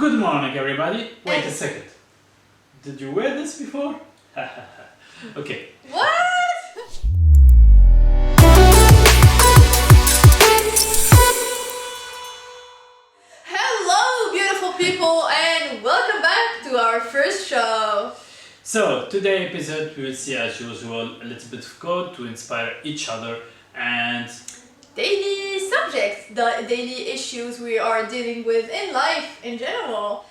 Good morning, everybody. Wait a second. Did you wear this before? Okay. What? Hello, beautiful people, and welcome back to our first show. So, today's episode we will see, as usual, a little bit of code to inspire each other and Daily subjects, the daily issues we are dealing with in life in general.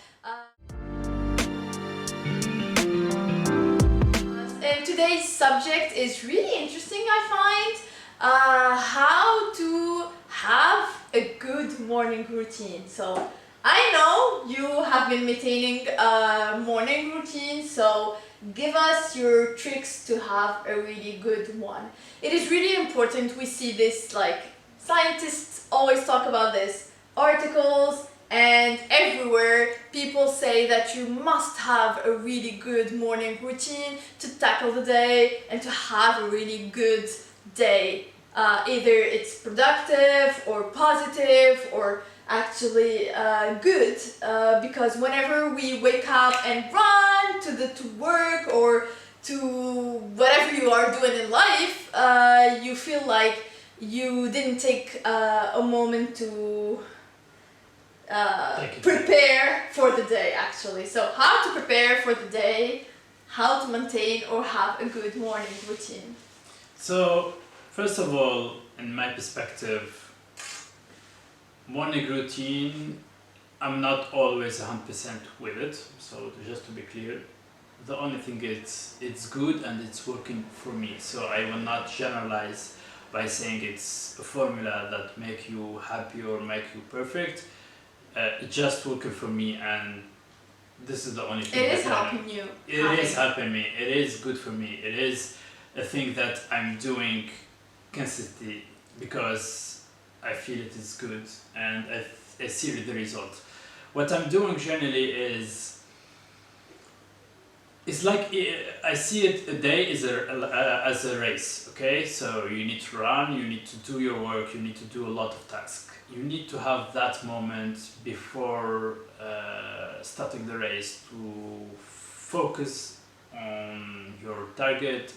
And today's subject is really interesting, I find. How to have a good morning routine. So I know you have been maintaining a morning routine, so give us your tricks to have a really good one. It is really important. We see this, like, scientists always talk about this, articles and everywhere people say that you must have a really good morning routine to tackle the day and to have a really good day. Either it's productive or positive or actually good, because whenever we wake up and run to work or to whatever you are doing in life, you feel like you didn't take a moment to prepare for the day, actually. So how to prepare for the day, how to maintain or have a good morning routine. so first of all, in my perspective, morning routine, I'm not always 100% with it. So just to be clear, the only thing is it's good and it's working for me. So I will not generalize by saying it's a formula that make you happy or make you perfect. It's just working for me, and this is the only thing. It is helping you. It is helping me. It is good for me. It is a thing that I'm doing consistently because I feel it is good and I see the result. What I'm doing generally is, it's like I see it a day as a race. Okay, so you need to run, you need to do your work, you need to do a lot of tasks. You need to have that moment before starting the race to focus on your target,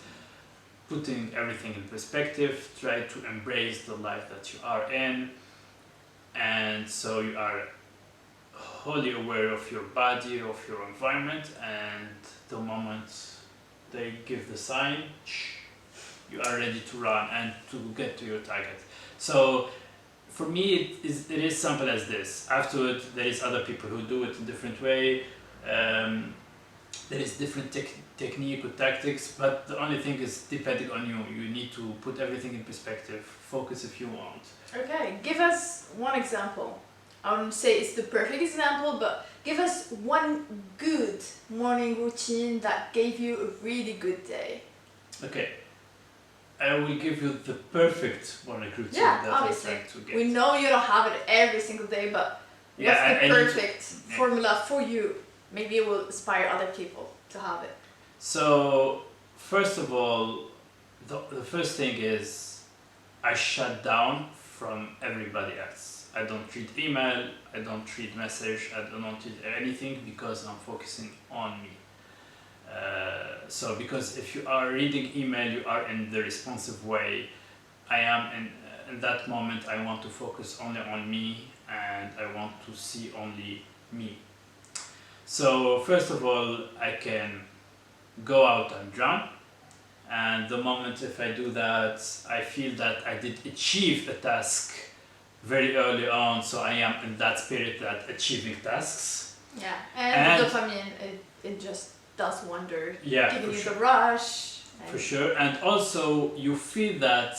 putting everything in perspective, try to embrace the life that you are in, and so you are wholly aware of your body, of your environment, and the moment they give the sign, you are ready to run and to get to your target. So for me, it is simple as this. Afterward, there is other people who do it in different way. There is different technique or tactics, but the only thing is depending on you. You need to put everything in perspective, focus if you want. Okay, give us one example. I wouldn't say it's the perfect example, but give us one good morning routine that gave you a really good day. Okay, I will give you the perfect morning routine that obviously. I'm trying to get. We know you don't have it every single day, but what's the perfect formula for you? Maybe it will inspire other people to have it. So, first of all, the first thing is I shut down from everybody else. I don't read email, I don't read message, I don't read anything because I'm focusing on me. So because if you are reading email, you are in the responsive way. I am in that moment, I want to focus only on me and I want to see only me. So first of all, I can go out and run, and the moment if I do that, I feel that I did achieve a task very early on, so I am in that spirit that achieving tasks. Yeah, and dopamine, it just does wonders, giving you the rush. For sure, and also you feel that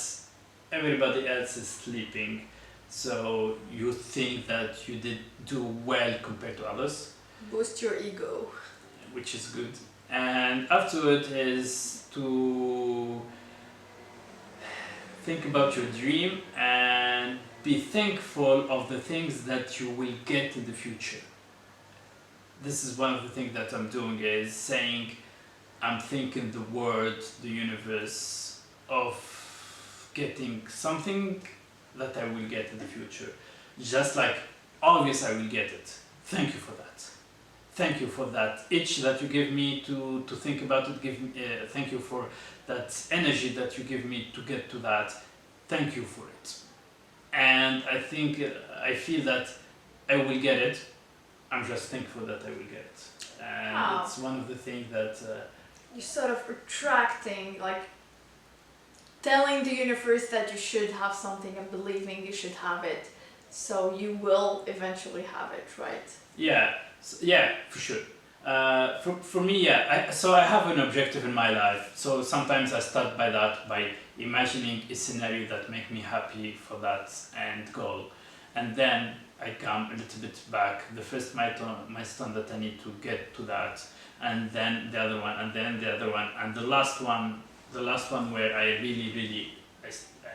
everybody else is sleeping, so you think that you did do well compared to others. Boost your ego. Which is good. And afterward is to think about your dream and be thankful of the things that you will get in the future. This is one of the things that I'm doing, is saying I'm thanking the world, the universe, of getting something that I will get in the future. Just like, obvious I will get it. Thank you for that. thank you for that itch that you give me to think about it. Thank you for that energy that you give me to get to that. Thank you for it. And I think I feel that I will get it. I'm just thankful that I will get it. And Wow. it's one of the things that You're sort of attracting, like telling the universe that you should have something and believing you should have it. So you will eventually have it, right? yeah, yeah, for sure. For me, yeah. So I have an objective in my life. So sometimes I start by that, by imagining a scenario that make me happy for that end goal, and then I come a little bit back. The first milestone that I need to get to that, and then the other one, and then the other one, and the last one where I really I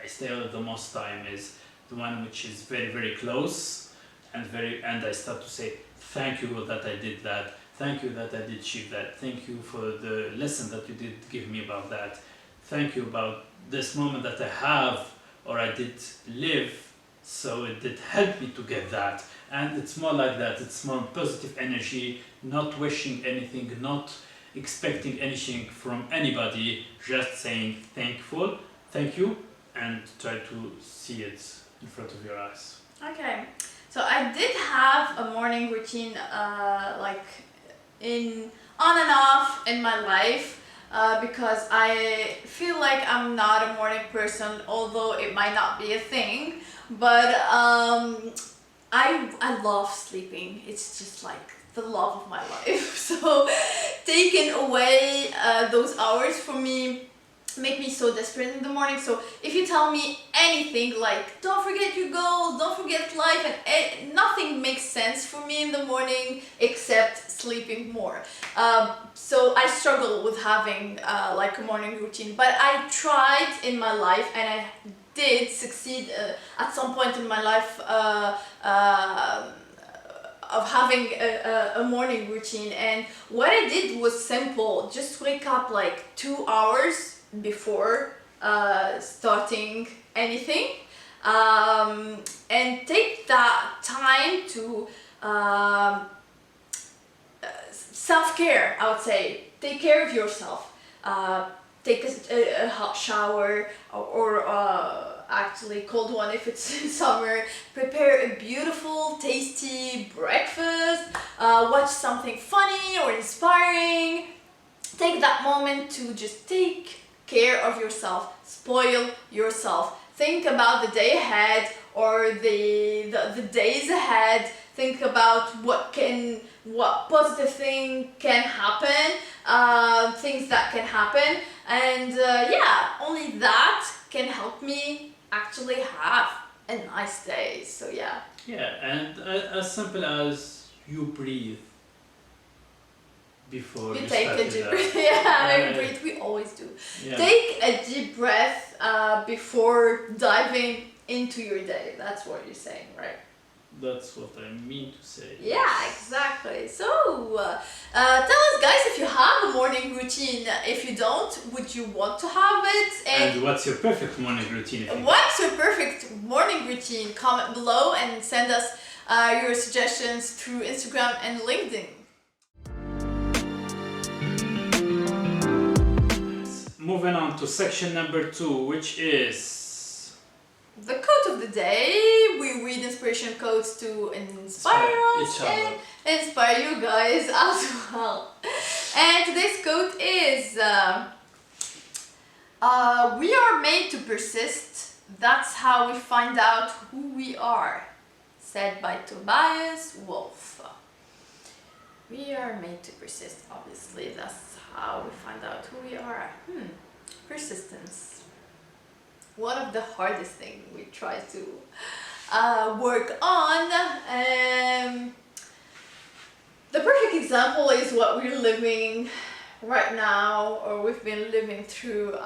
stay the most time is the one which is very close and I start to say thank you that I did that, thank you that I did achieve that, thank you for the lesson that you did give me about that, thank you about this moment that I have or I did live, so it did help me to get that. And it's more like that, it's more positive energy, not wishing anything, not expecting anything from anybody, just saying thank you, and try to see it in front of your eyes. Okay, so I did have a morning routine, like on and off in my life, because I feel like I'm not a morning person, although it might not be a thing. But I love sleeping. It's just like the love of my life. So taking away those hours for me make me so desperate in the morning. So if you tell me anything like don't forget your goals, don't forget life, and nothing makes sense for me in the morning except sleeping more. So I struggle with having like a morning routine, but I tried in my life and I did succeed at some point in my life of having a morning routine. And what I did was simple: just wake up like 2 hours before starting anything, and take that time to self-care. I would say take care of yourself, take a hot shower, or actually cold one if it's summer, prepare a beautiful tasty breakfast, watch something funny or inspiring. Take that moment to just take care of yourself, spoil yourself, think about the day ahead or the days ahead, think about what positive thing can happen, things that can happen, and yeah, only that can help me actually have a nice day. So yeah. Yeah, and as simple as you breathe before You you take start a the deep day. breath. Yeah, Yeah. I breathe. We always do. Yeah. Take a deep breath before diving into your day. That's what you're saying, right? That's what I mean to say. Yeah, exactly. So, tell us, guys, if you have a morning routine. If you don't, would you want to have it? And what's your perfect morning routine? If you What's your perfect morning routine? Comment below and send us your suggestions through Instagram and LinkedIn. Moving on to section number 2, which is the quote of the day. We read inspiration quotes to inspire us each other. and inspire you guys as well. And today's quote is we are made to persist. That's how we find out who we are. Said by Tobias Wolff. We are made to persist, obviously. That's how we find out who we are. Persistence. One of the hardest things we try to work on. The perfect example is what we're living right now, or we've been living through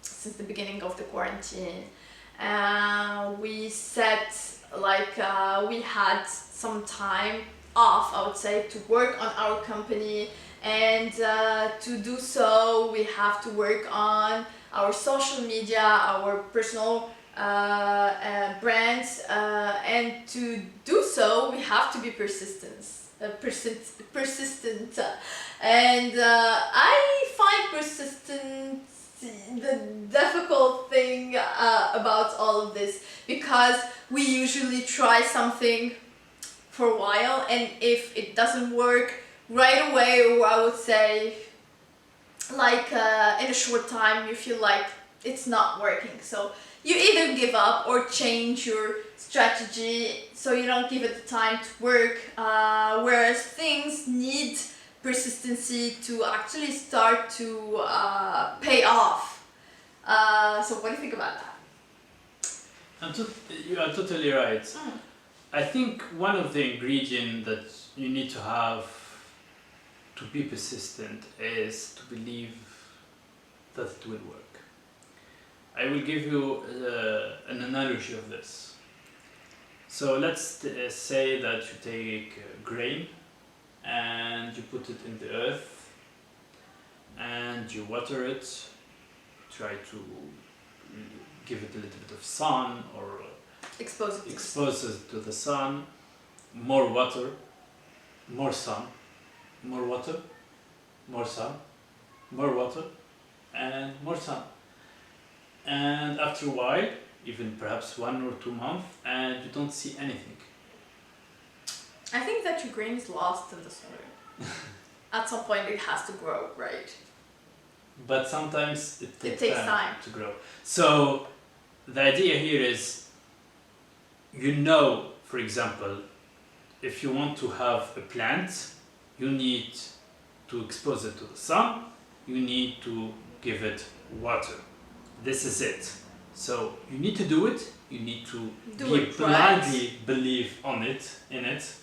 since the beginning of the quarantine. We set, we had some time off, I would say, to work on our company, and to do so we have to work on our social media, our personal brands, and to do so we have to be persistent. persistent, and I find persistence the difficult thing about all of this, because we usually try something for a while, and if it doesn't work right away, or I would say like in a short time, you feel like it's not working, so you either give up or change your strategy so you don't give it the time to work, whereas things need persistency to actually start to pay off. So what do you think about that? You are totally right. Mm. I think one of the ingredients that you need to have to be persistent is to believe that it will work. I will give you an analogy of this. So let's say that you take grain and you put it in the earth and you water it, try to give it a little bit of sun or expose it to the sun, more water, more sun, more water, more sun, more water, and more sun. And after a while, even perhaps 1 or 2 months, and you don't see anything. I think that your grain is lost in the soil. At some point it has to grow, right? But sometimes it takes time to grow. So the idea here is, for example, if you want to have a plant, you need to expose it to the sun, you need to give it water. This is it. So you need to do it, you need to blindly believe in it,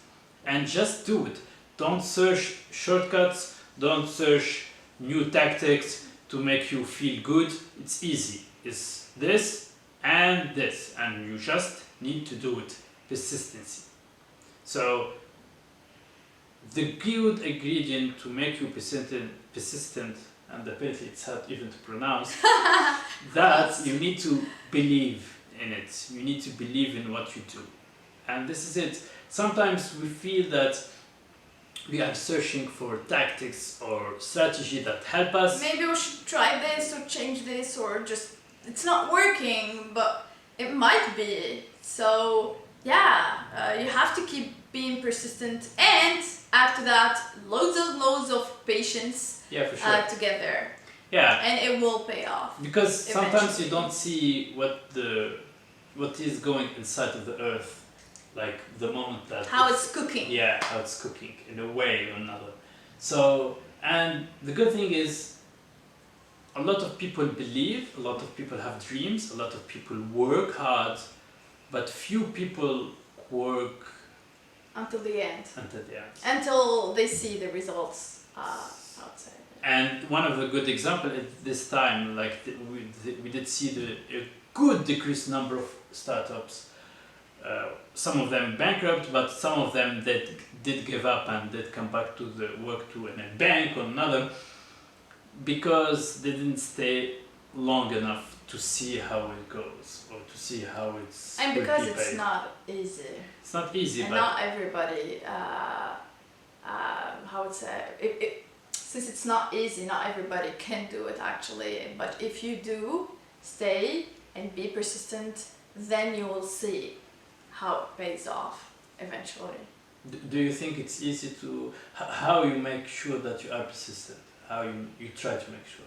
and just do it. Don't search shortcuts, don't search new tactics to make you feel good. It's easy. It's this, and you just need to do it. Persistency. So the good ingredient to make you persistent, and apparently it's hard even to pronounce, that you need to believe in it. You need to believe in what you do. And this is it. Sometimes we feel that we are searching for tactics or strategy that help us. Maybe we should try this or change this, or just it's not working, but it might be. So yeah, you have to keep being persistent, and after that, loads of patience. Yeah, for sure. Together. Yeah. And it will pay off. Because sometimes you don't see what is going inside of the earth, like the moment that how it's cooking. Yeah, how it's cooking in a way or another. So, and the good thing is, a lot of people believe, a lot of people have dreams, a lot of people work hard, but few people work until the end. Until they see the results, outside. And one of the good examples at this time, like we did see a good decreased number of startups. Some of them bankrupt, but some of them that did give up and did come back to the work to a bank or another, because they didn't stay long enough to see how it goes or to see how it's. And because it's not easy. It's not easy, and but not everybody. How would say since it's not easy, not everybody can do it actually. But if you do stay and be persistent, then you will see how it pays off eventually. Do you think it's easy to how you make sure that you are persistent? How you try to make sure?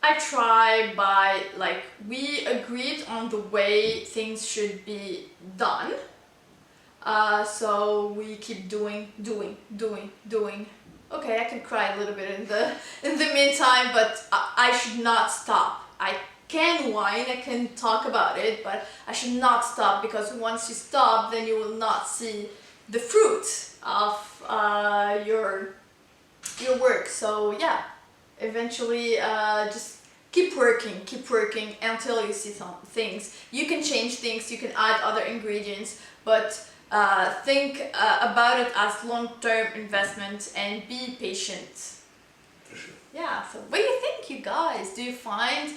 I try by, like, we agreed on the way things should be done. So we keep doing. Okay, I can cry a little bit in the meantime, but I should not stop. I can whine, I can talk about it, but I should not stop, because once you stop, then you will not see the fruit of your work. So yeah, eventually just keep working until you see some things. You can change things, you can add other ingredients, but think about it as long-term investment and be patient. For sure. Yeah, so what do you think, you guys? Do you find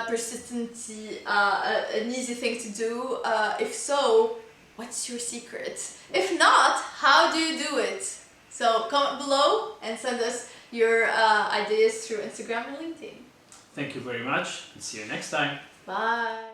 persistency an easy thing to do? If so, what's your secret? If not, how do you do it? So comment below and send us your ideas through Instagram and LinkedIn. Thank you very much and see you next time. Bye.